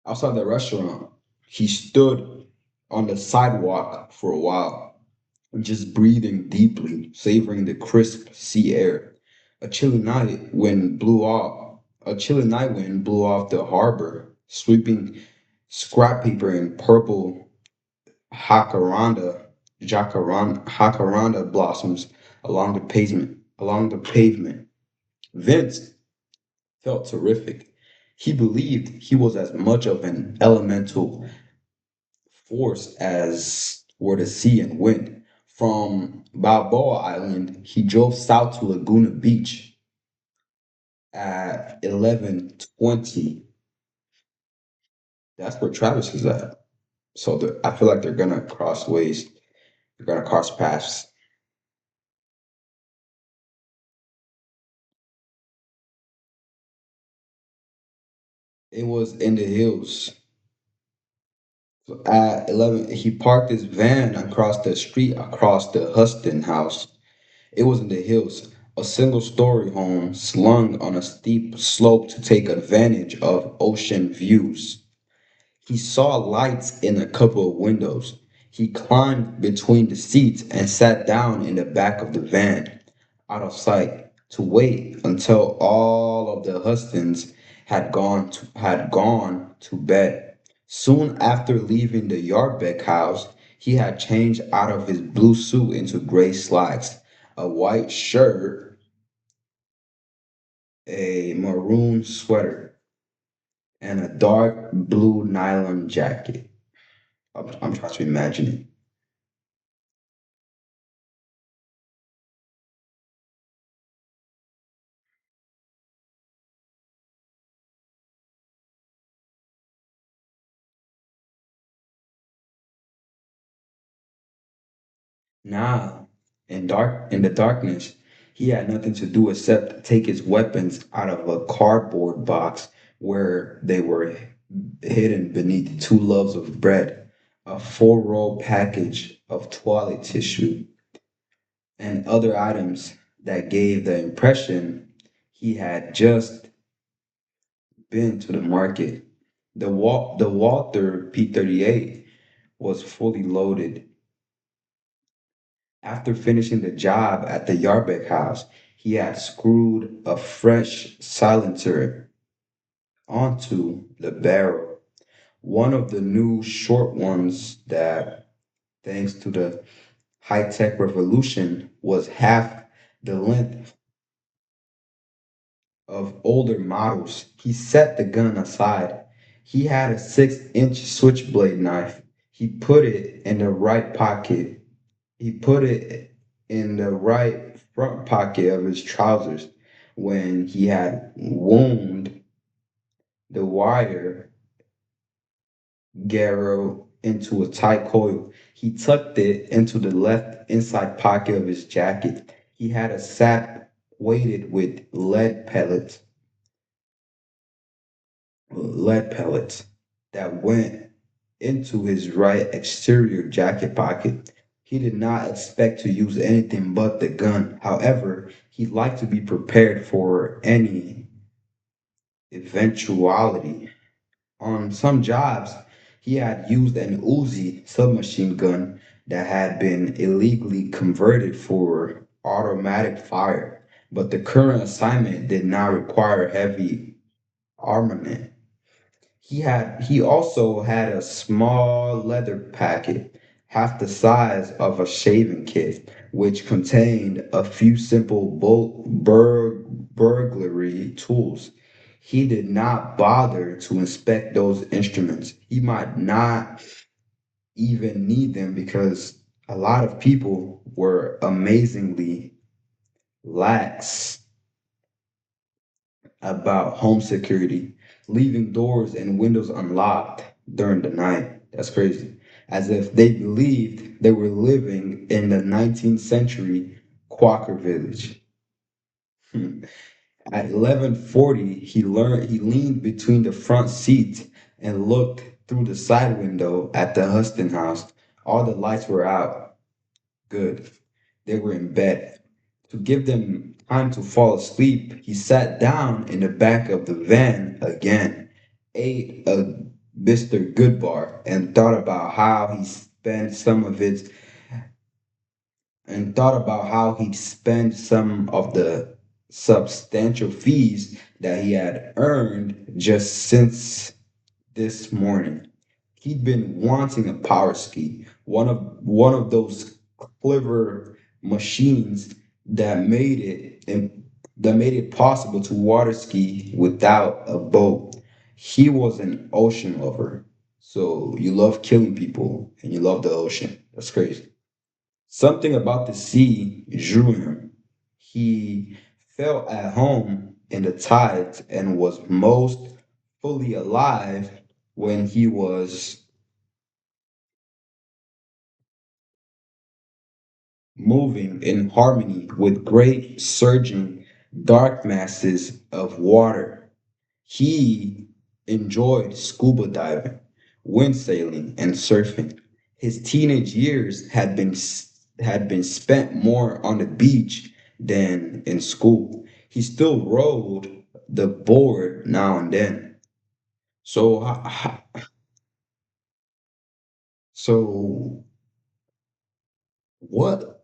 Outside the restaurant, he stood on the sidewalk for a while, just breathing deeply, savoring the crisp sea air. A chilly night wind blew off the harbor, sweeping scrap paper and purple jacaranda blossoms along the pavement. Vince felt terrific. He believed he was as much of an elemental force as were the sea and wind. From Balboa Island, he drove south to Laguna Beach at 11:20. That's where Travis is at. So I feel like they're gonna cross ways. They're gonna cross paths. It was in the hills. So at 11, he parked his van across the street across the Huston house. It was in the hills, a single story home slung on a steep slope to take advantage of ocean views. He saw lights in a couple of windows. He climbed between the seats and sat down in the back of the van, out of sight, to wait until all of the Hustons had gone to bed. Soon after leaving the Yardbeck house, he had changed out of his blue suit into gray slacks, a white shirt, a maroon sweater, and a dark blue nylon jacket. I'm trying to imagine it. Nah, in the darkness, he had nothing to do except take his weapons out of a cardboard box where they were hidden beneath two loaves of bread, a four-roll package of toilet tissue, and other items that gave the impression he had just been to the market. The Walther P-38 was fully loaded. After finishing the job at the Yarbeck house, he had screwed a fresh silencer onto the barrel, one of the new short ones that, thanks to the high tech revolution, was half the length of older models. He set the gun aside. He had a 6-inch switchblade knife. He put it in the right pocket. He put it in the right front pocket of his trousers. When he had wound the wire garrow into a tight coil, he tucked it into the left inside pocket of his jacket. He had a sack weighted with lead pellets that went into his right exterior jacket pocket. He did not expect to use anything but the gun. However, he liked to be prepared for any eventuality. On some jobs, he had used an Uzi submachine gun that had been illegally converted for automatic fire, but the current assignment did not require heavy armament. He also had a small leather packet, half the size of a shaving kit, which contained a few simple burglary tools. He did not bother to inspect those instruments. He might not even need them because a lot of people were amazingly lax about home security, leaving doors and windows unlocked during the night. That's crazy. As if they believed they were living in the 19th century Quaker village. Hmm. At 11:40, he leaned between the front seats and looked through the side window at the Huston house. All the lights were out. Good. They were in bed. To give them time to fall asleep, he sat down in the back of the van again, ate a Mr. Goodbar, and thought about how he spent some of it and thought about how he'd spend some of the substantial fees that he had earned just since this morning. He'd been wanting a power ski, one of those clever machines that made it possible to water ski without a boat. He was an ocean lover. So you love killing people and you love the ocean. That's crazy. Something about the sea drew him. He felt at home in the tides and was most fully alive when he was moving in harmony with great surging dark masses of water. He enjoyed scuba diving, wind sailing, and surfing. His teenage years had been spent more on the beach than in school. He still rode the board now and then. So, so what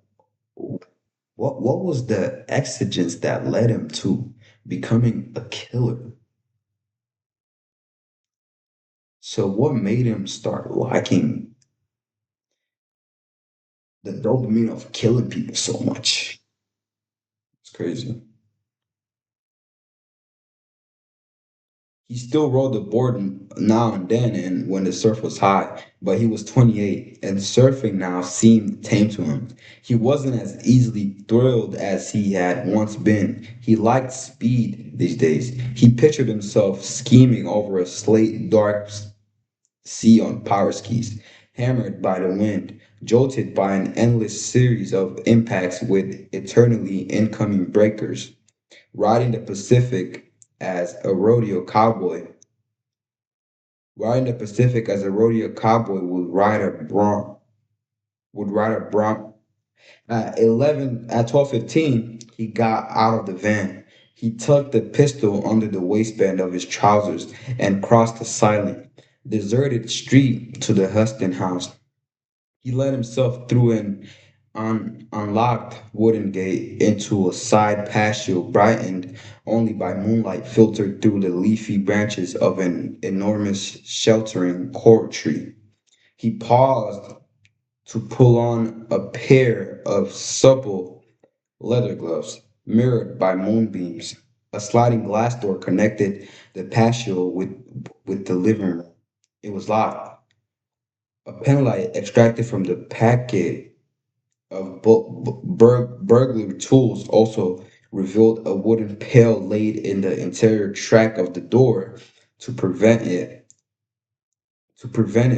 what was the exigence that led him to becoming a killer? So, what made him start liking the dopamine of killing people so much? It's crazy. He still rode the board now and then and when the surf was high, but he was 28 and surfing now seemed tame to him. He wasn't as easily thrilled as he had once been. He liked speed these days. He pictured himself scheming over a slate dark sea on power skis, hammered by the wind, jolted by an endless series of impacts with eternally incoming breakers, riding the Pacific as a rodeo cowboy. Riding the Pacific as a rodeo cowboy would ride a bronc. At 12:15, he got out of the van. He tucked the pistol under the waistband of his trousers and crossed the silent, deserted street to the Huston house. He let himself through an unlocked wooden gate into a side patio brightened only by moonlight filtered through the leafy branches of an enormous sheltering cord tree. He paused to pull on a pair of supple leather gloves, mirrored by moonbeams. A sliding glass door connected the patio with the living room. It was locked. A penlight extracted from the packet of burglary tools also revealed a wooden pail laid in the interior track of the door to prevent it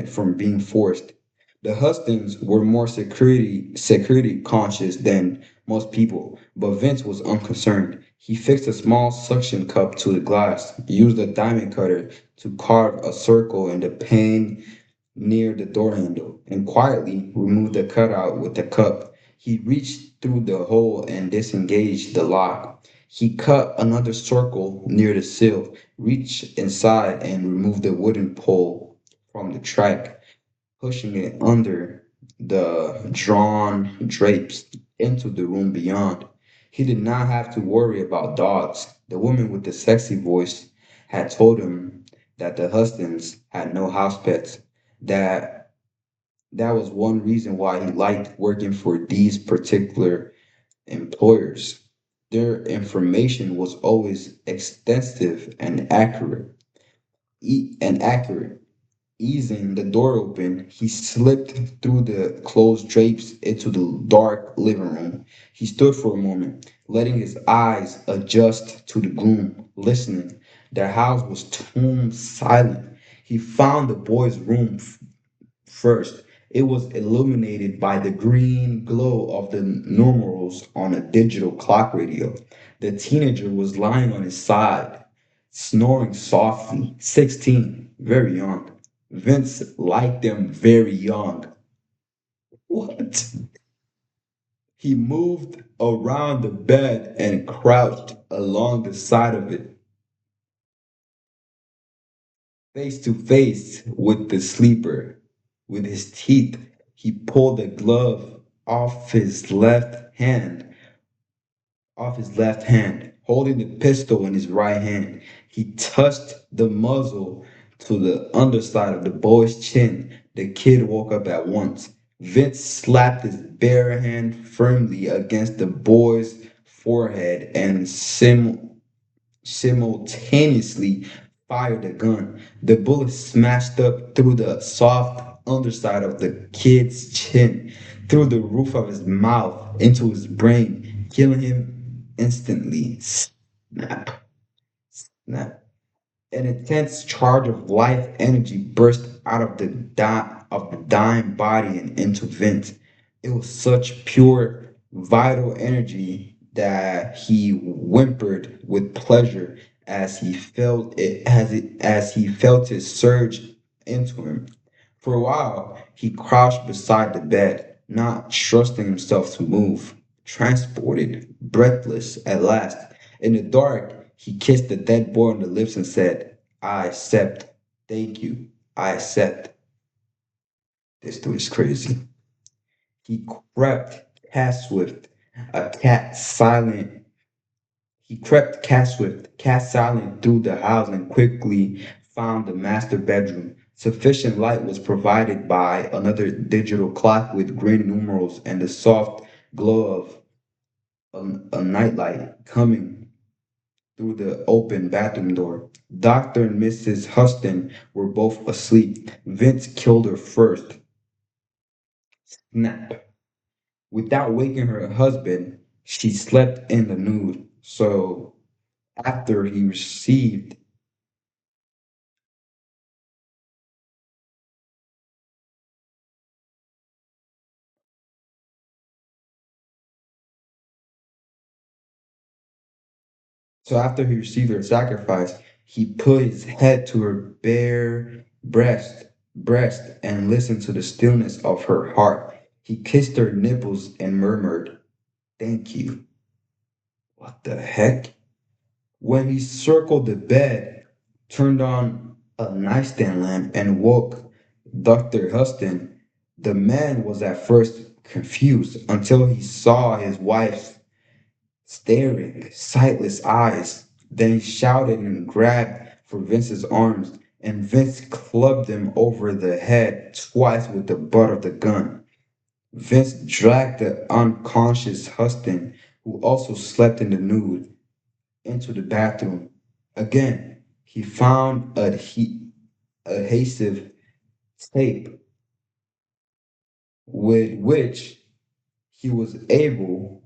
from being forced. The Hustons were more security conscious than most people, but Vince was unconcerned. He fixed a small suction cup to the glass, used a diamond cutter to carve a circle in the pane near the door handle, and quietly removed the cutout with the cup. He reached through the hole and disengaged the lock. He cut another circle near the sill, reached inside, and removed the wooden pole from the track, pushing it under the drawn drapes into the room beyond. He did not have to worry about dogs. The woman with the sexy voice had told him that the Hustons had no house pets, that that was one reason why he liked working for these particular employers. Their information was always extensive and accurate. And accurate. Easing the door open, he slipped through the closed drapes into the dark living room. He stood for a moment, letting his eyes adjust to the gloom, listening. The house was tomb silent. He found the boy's room first. It was illuminated by the green glow of the numerals on a digital clock radio. The teenager was lying on his side, snoring softly. 16, very young. Vince liked them very young. What? He moved around the bed and crouched along the side of it, face to face with the sleeper. With his teeth, he pulled the glove off his left hand, holding the pistol in his right hand. He touched the muzzle to the underside of the boy's chin. The kid woke up at once. Vince slapped his bare hand firmly against the boy's forehead and simultaneously fired a gun. The bullet smashed up through the soft underside of the kid's chin, through the roof of his mouth, into his brain, killing him instantly. Snap, snap. An intense charge of life energy burst out of the dying body and into Vince. It was such pure, vital energy that he whimpered with pleasure as he felt it surge into him. For a while, he crouched beside the bed, not trusting himself to move, transported, breathless at last. In the dark, he kissed the dead boy on the lips and said, I accept. Thank you. I accept. This dude is crazy. He crept cat swift, a cat silent. He crept cat silent through the house and quickly found the master bedroom. Sufficient light was provided by another digital clock with green numerals and the soft glow of a nightlight coming through the open bathroom door. Dr. and Mrs. Huston were both asleep. Vince killed her first. Snap. Without waking her husband, she slept in the nude. After he received after he received her sacrifice, he put his head to her bare breast and listened to the stillness of her heart. He kissed her nipples and murmured, Thank you. What the heck? When he circled the bed, turned on a nightstand lamp, and woke Dr. Huston, the man was at first confused until he saw his wife's staring, sightless eyes. Then he shouted and grabbed for Vince's arms, and Vince clubbed him over the head twice with the butt of the gun. Vince dragged the unconscious Huston, who also slept in the nude, into the bathroom. Again, he found adhesive tape with which he was able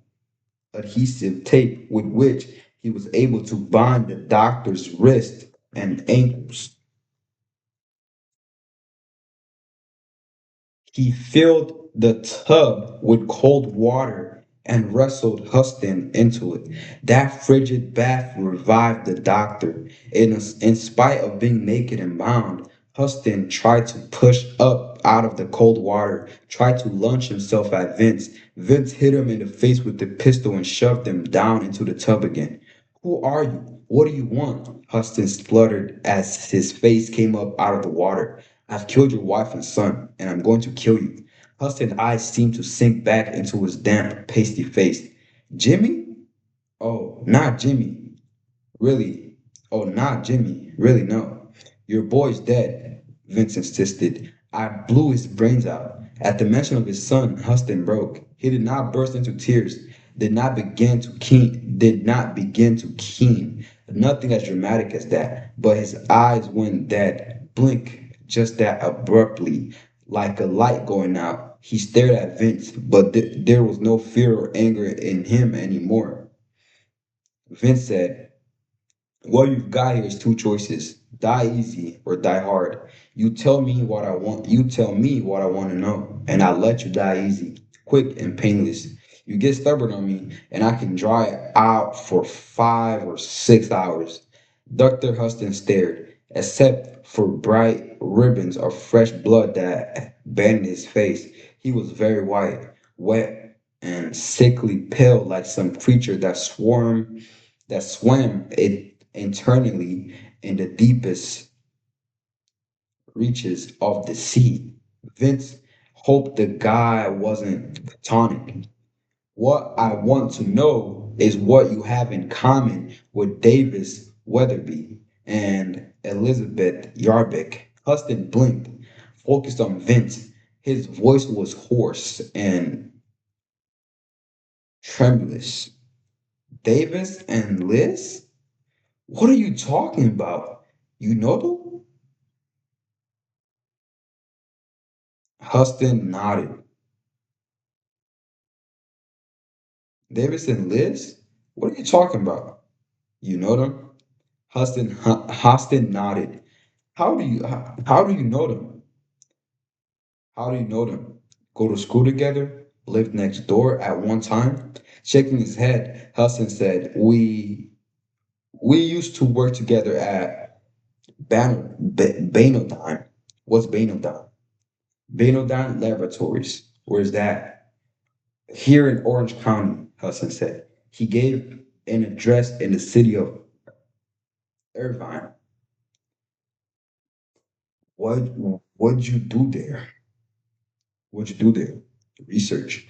with which he was able to bind the doctor's wrist and ankles. He filled the tub with cold water and wrestled Huston into it. That frigid bath revived the doctor. In spite of being naked and bound, Huston tried to push up out of the cold water, tried to launch himself at Vince. Vince hit him in the face with the pistol and shoved him down into the tub again. Who are you? What do you want? Huston spluttered as his face came up out of the water. I've killed your wife and son, and I'm going to kill you. Huston's eyes seemed to sink back into his damp, pasty face. Jimmy? Oh, not Jimmy. Really? Oh, not Jimmy. Really, no. Your boy's dead, Vince insisted. I blew his brains out. At the mention of his son, Huston broke. He did not burst into tears, did not begin to keen. Nothing as dramatic as that, but his eyes went dead, blink just that abruptly, like a light going out. He stared at Vince, but there was no fear or anger in him anymore. Vince said, what you've got here is two choices. Die easy or die hard. You tell me what I want to know, and I'll let you die easy, quick and painless. You get stubborn on me, and I can draw it out for 5 or 6 hours. Dr. Huston stared, except for bright ribbons of fresh blood that banded his face. He was very white, wet, and sickly pale like some creature that swam it internally in the deepest reaches of the sea. Vince hoped the guy wasn't platonic. What I want to know is what you have in common with Davis Weatherby and Elizabeth Yarbick. Huston blinked, focused on Vince. His voice was hoarse and tremulous. Davis and Liz? What are you talking about? You know them? Huston nodded. Davis and Liz? What are you talking about? You know them? Huston nodded. How do you know them? How do you know them? Go to school together? Lived next door at one time? Shaking his head, Huston said, we used to work together at Banodine. What's Banodine? Banodine Laboratories. Where's that? Here in Orange County, Hudson said. He gave an address in the city of Irvine. What what'd you do there? What'd you do there? Research.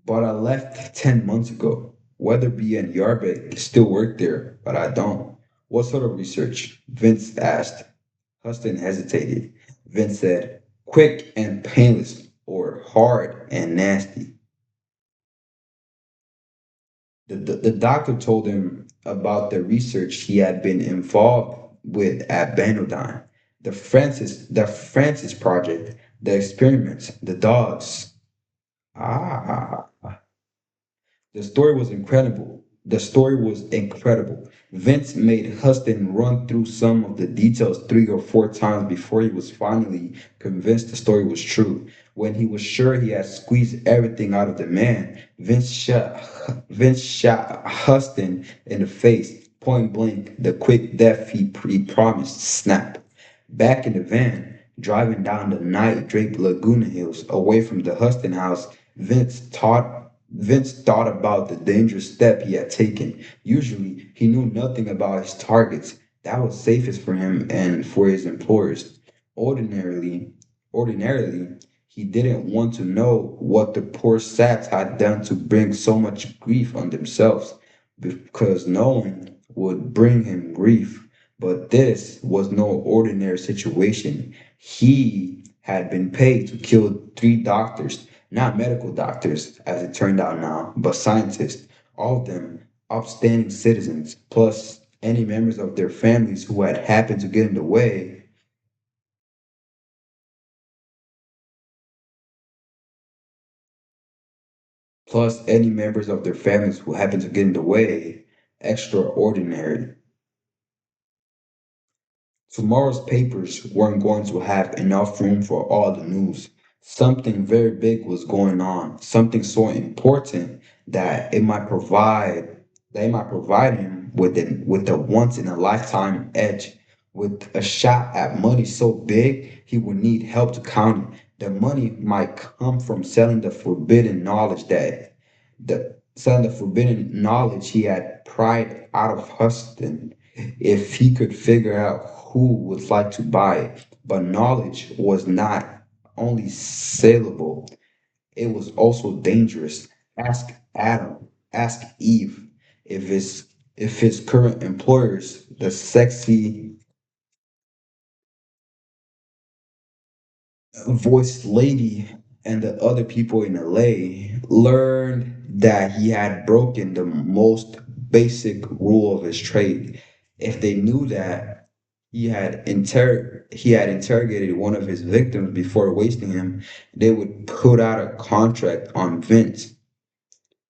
But I left 10 months ago. Weatherby and Yarbeck still work there, but I don't. What sort of research? Vince asked. Huston hesitated. Vince said, quick and painless, or hard and nasty. The doctor told him about the research he had been involved with at Banodine, the Francis project, the experiments, the dogs. Ah, the story was incredible. The story was incredible. Vince made Huston run through some of the details 3 or 4 times before he was finally convinced the story was true. When he was sure he had squeezed everything out of the man, Vince shot Huston in the face, point blank, the quick death he promised snap. Back in the van, driving down the night-draped Laguna Hills away from the Huston house, Vince thought about the dangerous step he had taken. Usually, he knew nothing about his targets. That was safest for him and for his employers. Ordinarily, ordinarily, he didn't want to know what the poor saps had done to bring so much grief on themselves, because knowing would bring him grief. But this was no ordinary situation. He had been paid to kill 3 doctors, not medical doctors, as it turned out now, but scientists, all of them upstanding citizens, plus any members of their families who had happened to get in the way, plus any members of their families who happened to get in the way. Extraordinary. Tomorrow's papers weren't going to have enough room for all the news. Something very big was going on, something so important that it might provide him with a once in a lifetime edge. With a shot at money so big he would need help to count it. The money might come from selling the forbidden knowledge he had pried out of Huston if he could figure out who would like to buy it. But knowledge was not only saleable, it was also dangerous. Ask Adam, ask Eve, if his current employers, the sexy voiced lady and the other people in LA, learned that he had broken the most basic rule of his trade. If they knew that he had interrogated one of his victims before wasting him, they would put out a contract on Vince.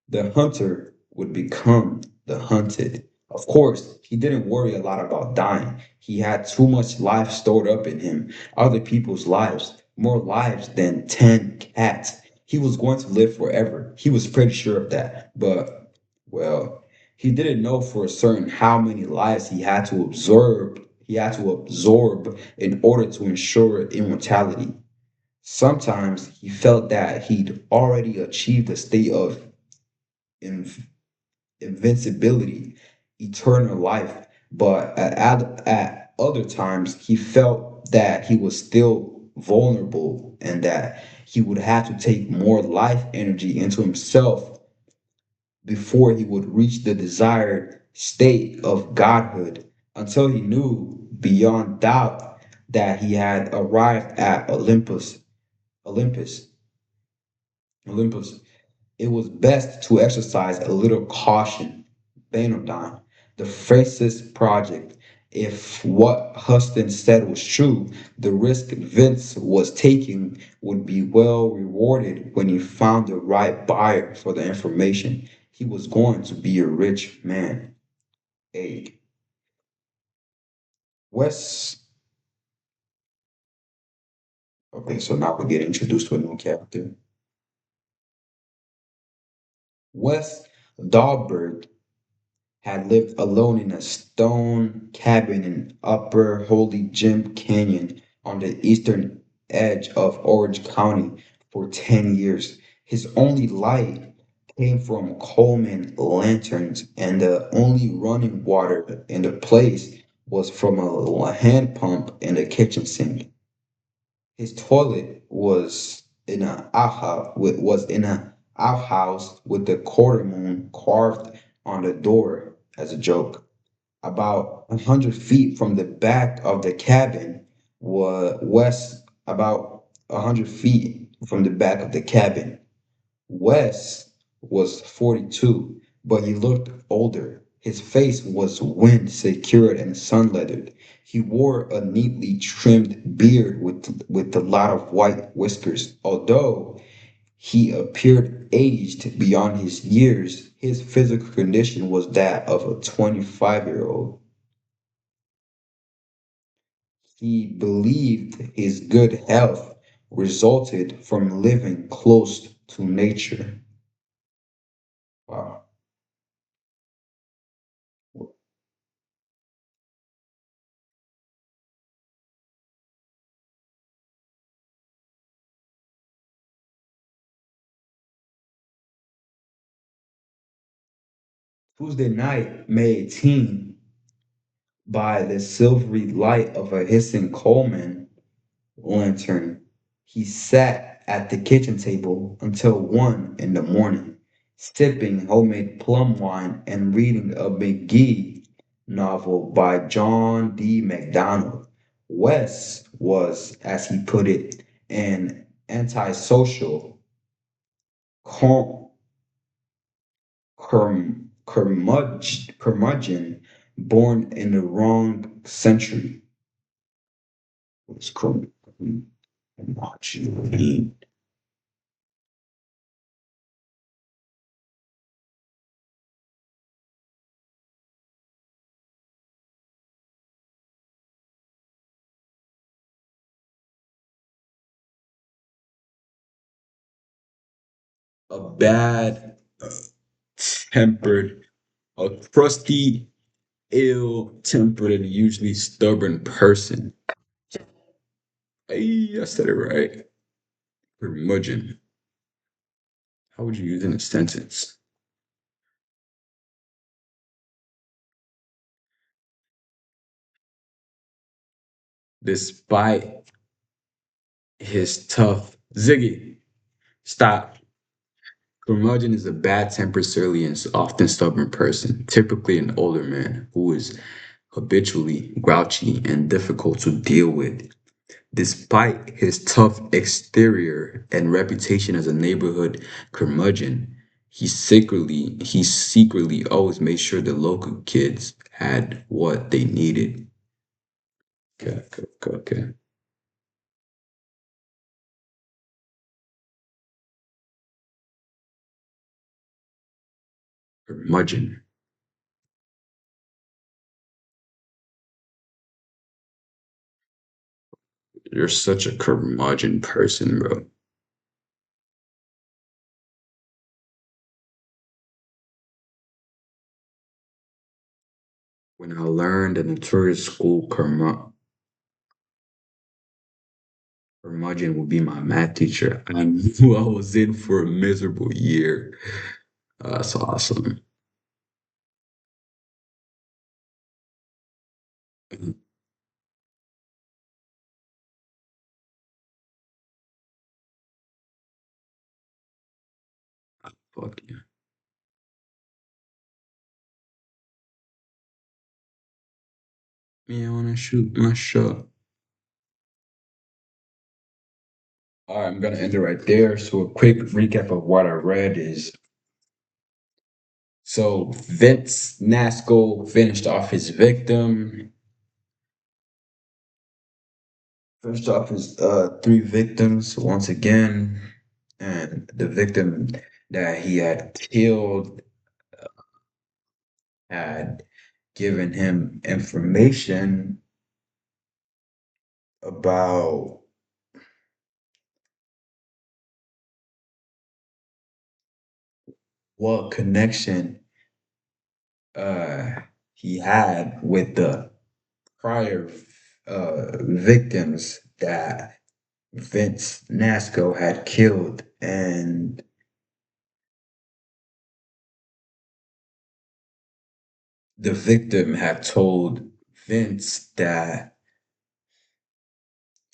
The hunter would become the hunted. Of course, he didn't worry a lot about dying. He had too much life stored up in him, other people's lives, more lives than 10 cats. He was going to live forever. He was pretty sure of that. But, well, he didn't know for certain how many lives he had to absorb in order to ensure immortality. Sometimes he felt that he'd already achieved a state of in- invincibility, eternal life, but at other times he felt that he was still vulnerable and that he would have to take more life energy into himself before he would reach the desired state of godhood until he knew beyond doubt that he had arrived at Olympus, Olympus. It was best to exercise a little caution. Banodon, the Francis Project. If what Huston said was true, the risk Vince was taking would be well rewarded when he found the right buyer for the information. He was going to be a rich man. A Wes. Okay, so now we get introduced to a new character. Wes Dahlberg had lived alone in a stone cabin in Upper Holy Jim Canyon on the eastern edge of Orange County for 10 years. His only light came from Coleman lanterns, and the only running water in the place was from a hand pump in the kitchen sink. His toilet was in an outhouse with the quarter moon carved on the door as a joke. About 100 feet from the back of the cabin was west. About 100 feet from the back of the cabin, Wes was 42, but he looked older. His face was wind secured and sun leathered. He wore a neatly trimmed beard with a lot of white whiskers. Although he appeared aged beyond his years, his physical condition was that of a 25-year-old. He believed his good health resulted from living close to nature. Wow. Tuesday night, May 18, by the silvery light of a hissing Coleman lantern, he sat at the kitchen table until 1 in the morning, sipping homemade plum wine and reading a McGee novel by John D. MacDonald. Wes was, as he put it, an antisocial, curmudgeon born in the wrong century. What's curmudgeon? A bad tempered, a crusty, ill tempered, and usually stubborn person. Hey, I said it right. Curmudgeon. How would you use it in a sentence? Despite his tough Ziggy, stop. Curmudgeon is a bad-tempered, surly, and often stubborn person, typically an older man who is habitually grouchy and difficult to deal with. Despite his tough exterior and reputation as a neighborhood curmudgeon, he secretly always made sure the local kids had what they needed. Okay, okay, okay, okay. Curmudgeon. You're such a curmudgeon person, bro. When I learned the notorious school Curmudgeon would be my math teacher. I knew I was in for a miserable year. That's awesome. Fuck yeah. Me, I wanna shoot my shot. All right, I'm gonna end it right there. So a quick recap of what I read is so Vince Nasco finished off his three victims once again, and the victim that he had killed had given him information about what connection uh he had with the prior victims that Vince Nasco had killed, and the victim had told Vince that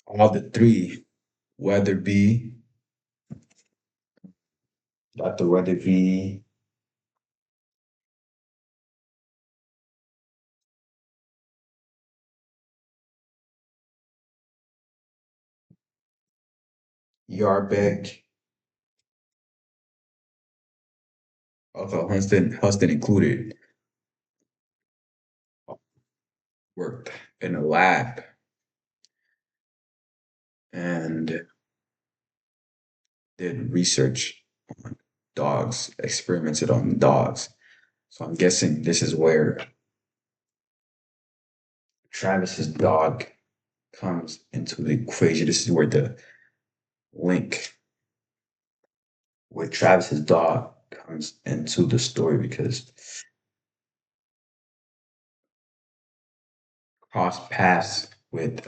all the three, Weatherby, Dr. Weatherby, Yarbeck, although Huston included, worked in a lab and did research on dogs, experimented on dogs. So I'm guessing this is where Travis's dog comes into the equation. This is where the link with Travis's dog comes into the story because cross paths with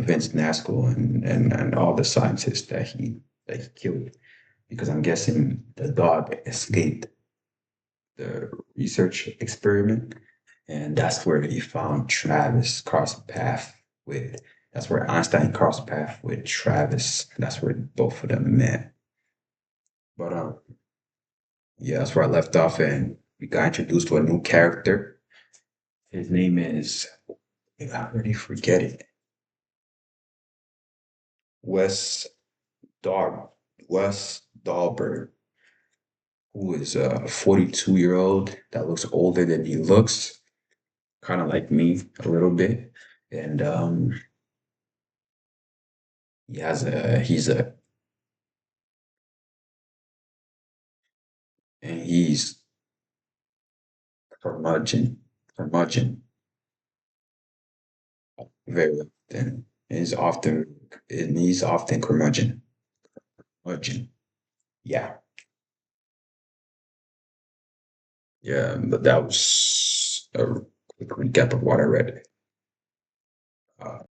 Vince Nasco and all the scientists that he killed. Because I'm guessing the dog escaped the research experiment, and that's where he found Travis crossed path with. That's where Einstein crossed path with Travis. That's where both of them met. But yeah, that's where I left off, and we got introduced to a new character. His name is I already forget it. Wes Dar Wes Dahlberg, who is a 42-year-old that looks older than he looks, kind of like me a little bit. And he's a and he's curmudgeon, curmudgeon very often. He's often curmudgeon, curmudgeon. Yeah, yeah. But that was a quick recap of what I read.